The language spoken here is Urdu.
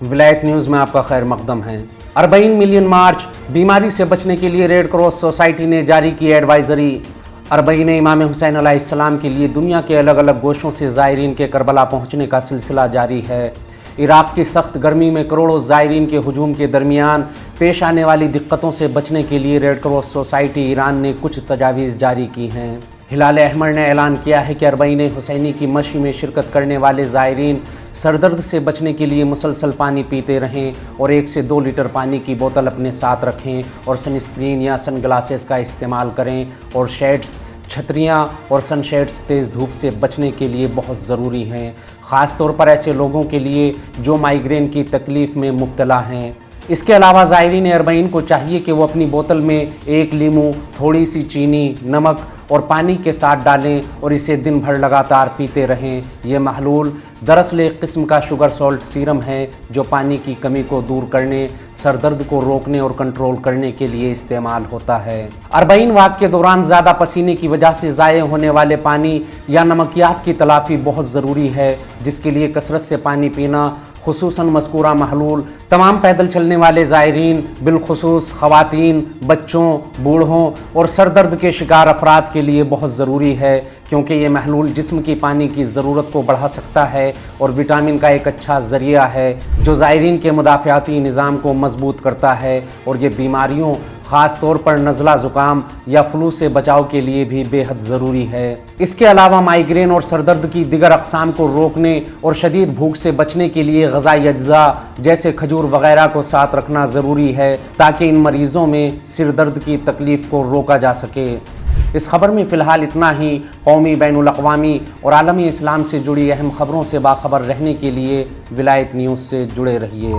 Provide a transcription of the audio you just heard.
ولایت نیوز میں آپ کا خیر مقدم ہے۔ 40 ملین مارچ بیماری سے بچنے کے لیے ریڈ کراس سوسائٹی نے جاری کی ایڈوائزری۔ 40 امام حسین علیہ السلام کے لیے دنیا کے الگ الگ گوشوں سے زائرین کے کربلا پہنچنے کا سلسلہ جاری ہے۔ عراق کی سخت گرمی میں کروڑوں زائرین کے ہجوم کے درمیان پیش آنے والی دقتوں سے بچنے کے لیے ریڈ کراس سوسائٹی ایران نے کچھ تجاویز جاری کی ہیں۔ ہلال احمر نے اعلان کیا ہے کہ 40 حسینی کی مشی میں شرکت کرنے والے زائرین سردرد سے بچنے کے لیے مسلسل پانی پیتے رہیں اور 1 سے 2 لیٹر پانی کی بوتل اپنے ساتھ رکھیں اور سن اسکرین یا سن گلاسز کا استعمال کریں اور شیڈز، چھتریاں اور سن شیڈز تیز دھوپ سے بچنے کے لیے بہت ضروری ہیں، خاص طور پر ایسے لوگوں کے لیے جو مائیگرین کی تکلیف میں مبتلا ہیں۔ اس کے علاوہ زائرین 40 کو چاہیے کہ وہ اپنی بوتل میں 1 لیمو، تھوڑی سی چینی، نمک اور پانی کے ساتھ ڈالیں اور اسے دن بھر لگاتار پیتے رہیں۔ یہ محلول دراصل ایک قسم کا شوگر سالٹ سیرم ہے جو پانی کی کمی کو دور کرنے، سر درد کو روکنے اور کنٹرول کرنے کے لیے استعمال ہوتا ہے۔ 40 واک کے دوران زیادہ پسینے کی وجہ سے ضائع ہونے والے پانی یا نمکیات کی تلافی بہت ضروری ہے، جس کے لیے کثرت سے پانی پینا، خصوصاً مذکورہ محلول تمام پیدل چلنے والے زائرین، بالخصوص خواتین، بچوں، بوڑھوں اور سر درد کے شکار افراد کے لیے بہت ضروری ہے، کیونکہ یہ محلول جسم کی پانی کی ضرورت کو بڑھا سکتا ہے اور وٹامن کا ایک اچھا ذریعہ ہے جو زائرین کے مدافعاتی نظام کو مضبوط کرتا ہے اور یہ بیماریوں، خاص طور پر نزلہ زکام یا فلو سے بچاؤ کے لیے بھی بے حد ضروری ہے۔ اس کے علاوہ مائیگرین اور سر درد کی دیگر اقسام کو روکنے اور شدید بھوک سے بچنے کے لیے غذائی اجزاء جیسے کھجور وغیرہ کو ساتھ رکھنا ضروری ہے تاکہ ان مریضوں میں سر درد کی تکلیف کو روکا جا سکے۔ اس خبر میں فی الحال اتنا ہی۔ قومی، بین الاقوامی اور عالمی اسلام سے جڑی اہم خبروں سے باخبر رہنے کے لیے ولایت نیوز سے جڑے رہیے۔